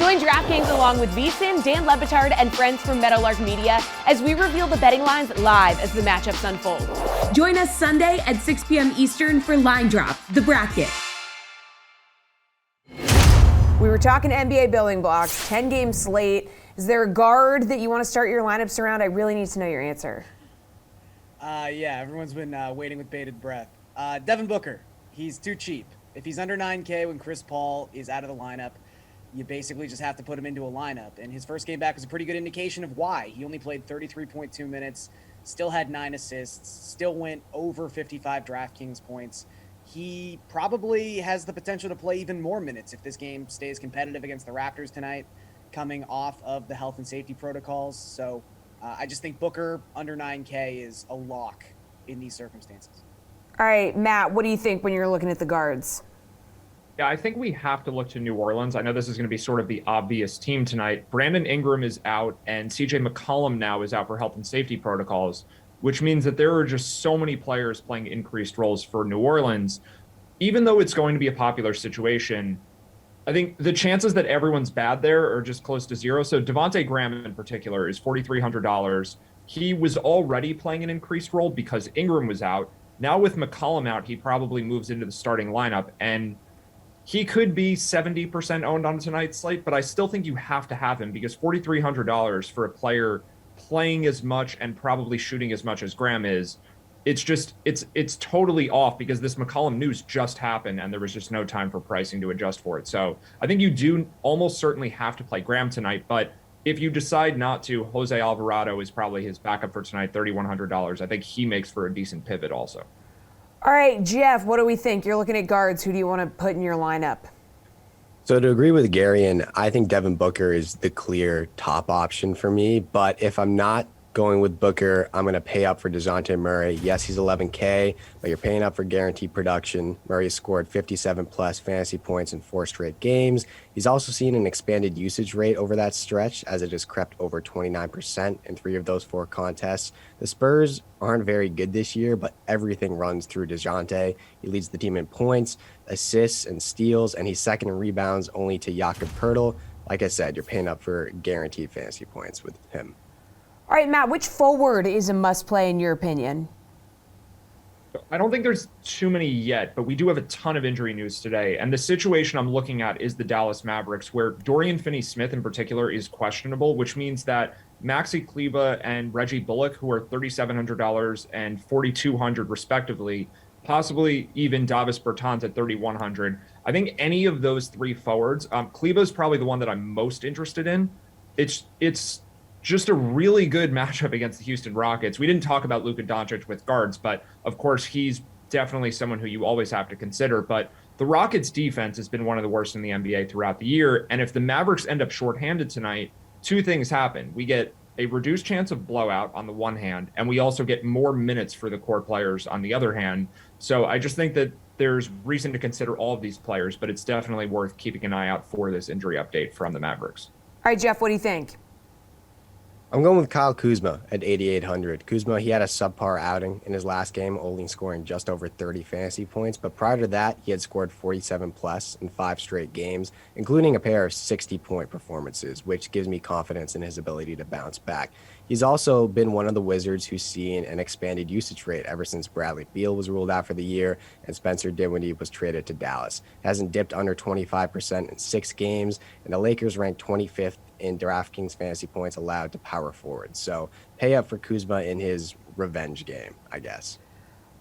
Join DraftKings along with VSiN, Dan Lebitard, and friends from Meadowlark Media as we reveal the betting lines live as the matchups unfold. Join us Sunday at 6 p.m. Eastern for Line Drop, the bracket. We were talking NBA building blocks, 10-game slate. Is there a guard that you want to start your lineups around? I really need to know your answer. Yeah, everyone's been waiting with bated breath. Devin Booker, he's too cheap. If he's under 9K when Chris Paul is out of the lineup, you basically just have to put him into a lineup. And his first game back was a pretty good indication of why. He only played 33.2 minutes, still had 9 assists, still went over 55 DraftKings points. He probably has the potential to play even more minutes if this game stays competitive against the Raptors tonight, coming off of the health and safety protocols. So I just think Booker under 9K is a lock in these circumstances. All right, Matt, what do you think when you're looking at the guards? Yeah, I think we have to look to New Orleans. I know this is going to be sort of the obvious team tonight. Brandon Ingram is out, and CJ McCollum now is out for health and safety protocols, which means that there are just so many players playing increased roles for New Orleans. Even though it's going to be a popular situation, I think the chances that everyone's bad there are just close to zero. So Devontae Graham in particular is $4,300. He was already playing an increased role because Ingram was out. Now with McCollum out, he probably moves into the starting lineup, and he could be 70% owned on tonight's slate, but I still think you have to have him because $4,300 for a player playing as much and probably shooting as much as Graham is, it's totally off because this McCollum news just happened and there was just no time for pricing to adjust for it. So I think you do almost certainly have to play Graham tonight, but if you decide not to, Jose Alvarado is probably his backup for tonight, $3,100. I think he makes for a decent pivot also. All right, Jeff, what do we think? You're looking at guards. Who do you want to put in your lineup? So to agree with Garion, I think Devin Booker is the clear top option for me. But if I'm not going with Booker, I'm going to pay up for DeJounte Murray. Yes, he's $11K, but you're paying up for guaranteed production. Murray has scored 57-plus fantasy points in 4 straight games. He's also seen an expanded usage rate over that stretch, as it has crept over 29% in 3 of those 4 contests. The Spurs aren't very good this year, but everything runs through DeJounte. He leads the team in points, assists, and steals, and he's second in rebounds only to Jakob Poeltl. Like I said, you're paying up for guaranteed fantasy points with him. All right, Matt, which forward is a must-play in your opinion? I don't think there's too many yet, but we do have a ton of injury news today. And the situation I'm looking at is the Dallas Mavericks, where Dorian Finney-Smith in particular is questionable, which means that Maxi Kleber and Reggie Bullock, who are $3,700 and $4,200 respectively, possibly even Davis Bertans at $3,100. I think any of those 3 forwards, Kleber is probably the one that I'm most interested in. It's just a really good matchup against the Houston Rockets. We didn't talk about Luka Doncic with guards, but of course he's definitely someone who you always have to consider. But the Rockets defense has been one of the worst in the NBA throughout the year. And if the Mavericks end up shorthanded tonight, 2 things happen. We get a reduced chance of blowout on the one hand, and we also get more minutes for the core players on the other hand. So I just think that there's reason to consider all of these players, but it's definitely worth keeping an eye out for this injury update from the Mavericks. All right, Jeff, what do you think? I'm going with Kyle Kuzma at 8,800. Kuzma, he had a subpar outing in his last game, only scoring just over 30 fantasy points. But prior to that, he had scored 47-plus in 5 straight games, including a pair of 60-point performances, which gives me confidence in his ability to bounce back. He's also been one of the Wizards who's seen an expanded usage rate ever since Bradley Beal was ruled out for the year and Spencer Dinwiddie was traded to Dallas. Hasn't dipped under 25% in 6 games, and the Lakers ranked 25th in DraftKings fantasy points allowed to power forward. So pay up for Kuzma in his revenge game, I guess.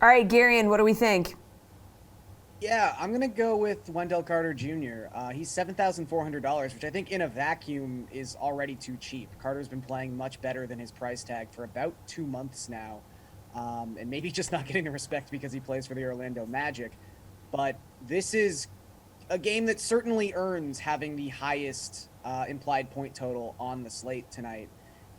All right, Garion, what do we think? Yeah, I'm going to go with Wendell Carter Jr. He's $7,400, which I think in a vacuum is already too cheap. Carter's been playing much better than his price tag for about 2 months now, and maybe just not getting the respect because he plays for the Orlando Magic. But this is a game that certainly earns having the highest implied point total on the slate tonight.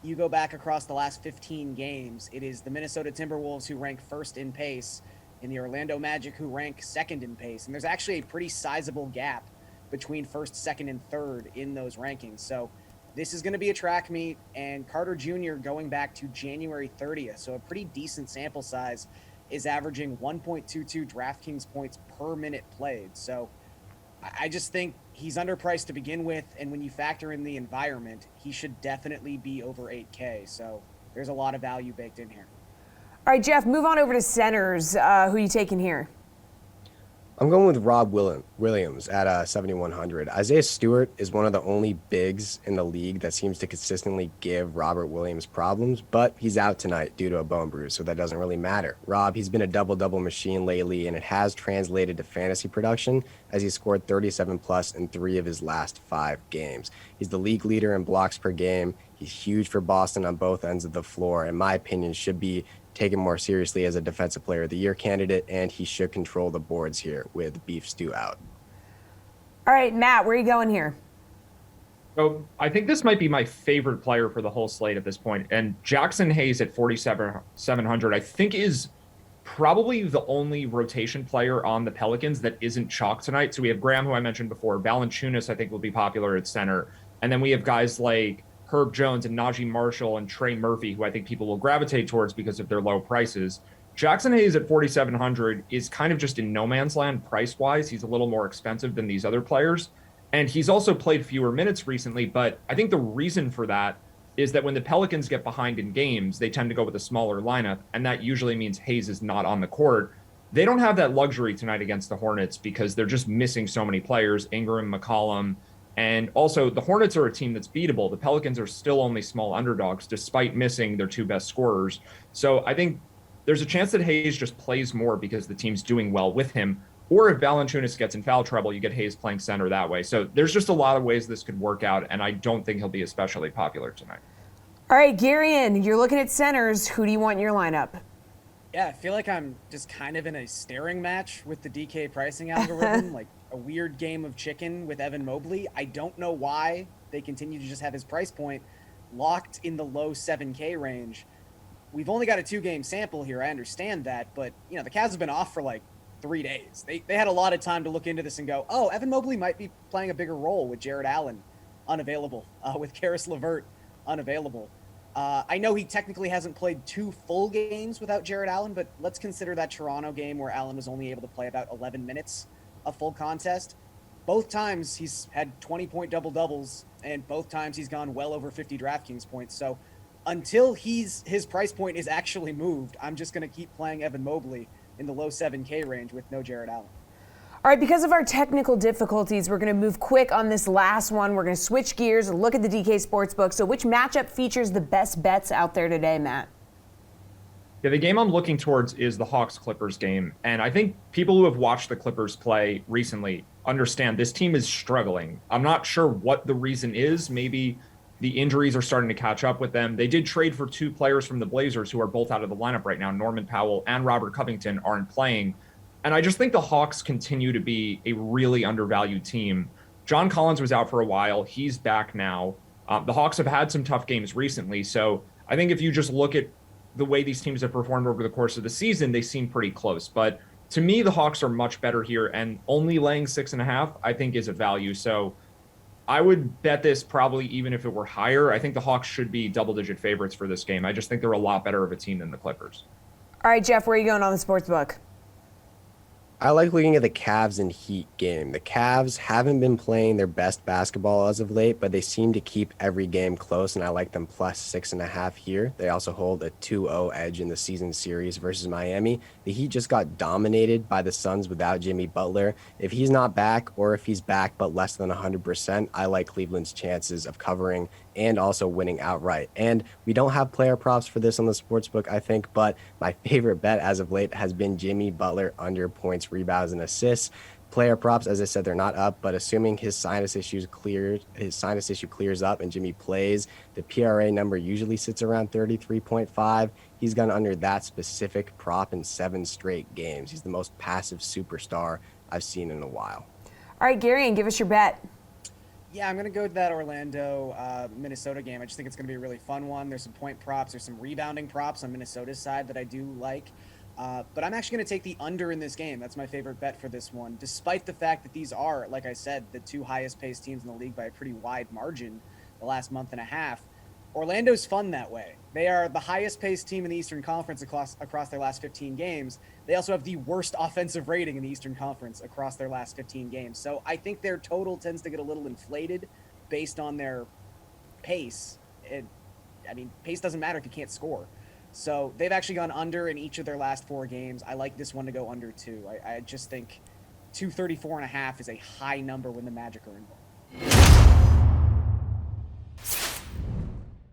You go back across the last 15 games, it is the Minnesota Timberwolves who rank first in pace and the Orlando Magic who rank second in pace. And there's actually a pretty sizable gap between first, second, and third in those rankings. So this is going to be a track meet, and Carter Jr. going back to January 30th, so a pretty decent sample size, is averaging 1.22 DraftKings points per minute played. So I just think he's underpriced to begin with, and when you factor in the environment, he should definitely be over 8K. So there's a lot of value baked in here. All right, Jeff, move on over to centers. Who are you taking here? I'm going with Rob Williams at 7,100. Isaiah Stewart is one of the only bigs in the league that seems to consistently give Robert Williams problems, but he's out tonight due to a bone bruise, so that doesn't really matter. Rob, he's been a double-double machine lately, and it has translated to fantasy production as he scored 37 plus in 3 of his last 5 games. He's the league leader in blocks per game. He's huge for Boston on both ends of the floor. In my opinion, should be taken more seriously as a defensive player of the year candidate, and he should control the boards here with Beef Stew out. All right, Matt, where are you going here? So I think this might be my favorite player for the whole slate at this point. And Jackson Hayes at 4,700, I think is probably the only rotation player on the Pelicans that isn't chalk tonight. So we have Graham, who I mentioned before. Valanciunas, I think, will be popular at center. And then we have guys like Herb Jones and Najee Marshall and Trey Murphy, who I think people will gravitate towards because of their low prices. Jackson Hayes at 4,700 is kind of just in no man's land price-wise. He's a little more expensive than these other players. And he's also played fewer minutes recently, but I think the reason for that is that when the Pelicans get behind in games, they tend to go with a smaller lineup, and that usually means Hayes is not on the court. They don't have that luxury tonight against the Hornets because they're just missing so many players, Ingram, McCollum, and also the Hornets are a team that's beatable. The Pelicans are still only small underdogs despite missing their 2 best scorers. So I think there's a chance that Hayes just plays more because the team's doing well with him. Or if Valanciunas gets in foul trouble, you get Hayes playing center that way. So there's just a lot of ways this could work out, and I don't think he'll be especially popular tonight. All right, Garion, you're looking at centers. Who do you want in your lineup? Yeah, I feel like I'm just kind of in a staring match with the DK pricing algorithm, like a weird game of chicken with Evan Mobley. I don't know why they continue to just have his price point locked in the low 7K range. We've only got a 2-game sample here. I understand that, but the Cavs have been off for like 3 days. They had a lot of time to look into this and go, oh, Evan Mobley might be playing a bigger role with Jared Allen unavailable, with Karis LeVert unavailable. I know he technically hasn't played 2 full games without Jared Allen, but let's consider that Toronto game where Allen was only able to play about 11 minutes of full contest. Both times he's had 20-point double-doubles, and both times he's gone well over 50 DraftKings points. So until his price point is actually moved, I'm just going to keep playing Evan Mobley in the low 7K range with no Jared Allen. All right, because of our technical difficulties, we're going to move quick on this last one. We're going to switch gears and look at the DK Sportsbook. So which matchup features the best bets out there today, Matt? Yeah, the game I'm looking towards is the Hawks-Clippers game. And I think people who have watched the Clippers play recently understand this team is struggling. I'm not sure what the reason is. Maybe the injuries are starting to catch up with them. They did trade for 2 players from the Blazers who are both out of the lineup right now. Norman Powell and Robert Covington aren't playing. And I just think the Hawks continue to be a really undervalued team. John Collins was out for a while. He's back now. The Hawks have had some tough games recently. So I think if you just look at the way these teams have performed over the course of the season, they seem pretty close. But to me, the Hawks are much better here, and only laying 6.5, I think, is a value. So I would bet this probably even if it were higher. I think the Hawks should be double-digit favorites for this game. I just think they're a lot better of a team than the Clippers. All right, Jeff, where are you going on the Sportsbook? I like looking at the Cavs and Heat game. The Cavs haven't been playing their best basketball as of late, but they seem to keep every game close, and I like them plus 6.5 here. They also hold a 2-0 edge in the season series versus Miami. The Heat just got dominated by the Suns without Jimmy Butler. If he's not back, or if he's back but less than 100%, I like Cleveland's chances of covering and also winning outright. And we don't have player props for this on the Sportsbook, I think, but my favorite bet as of late has been Jimmy Butler under points, rebounds, and assists. Player props, as I said, they're not up, but assuming his sinus issue clears up and Jimmy plays, the PRA number usually sits around 33.5. He's gone under that specific prop in 7 straight games. He's the most passive superstar I've seen in a while. All right, Garion, give us your bet. Yeah, I'm going to go with that Orlando-Minnesota game. I just think it's going to be a really fun one. There's some point props. There's some rebounding props on Minnesota's side that I do like. But I'm actually going to take the under in this game. That's my favorite bet for this one, despite the fact that these are, like I said, the 2 highest-paced teams in the league by a pretty wide margin the last month and a half. Orlando's fun that way. They are the highest paced team in the Eastern Conference across their last 15 games. They also have the worst offensive rating in the Eastern Conference across their last 15 games. So I think their total tends to get a little inflated based on their pace. Pace doesn't matter if you can't score. So they've actually gone under in each of their last 4 games. I like this one to go under too. I just think 234.5 is a high number when the Magic are involved.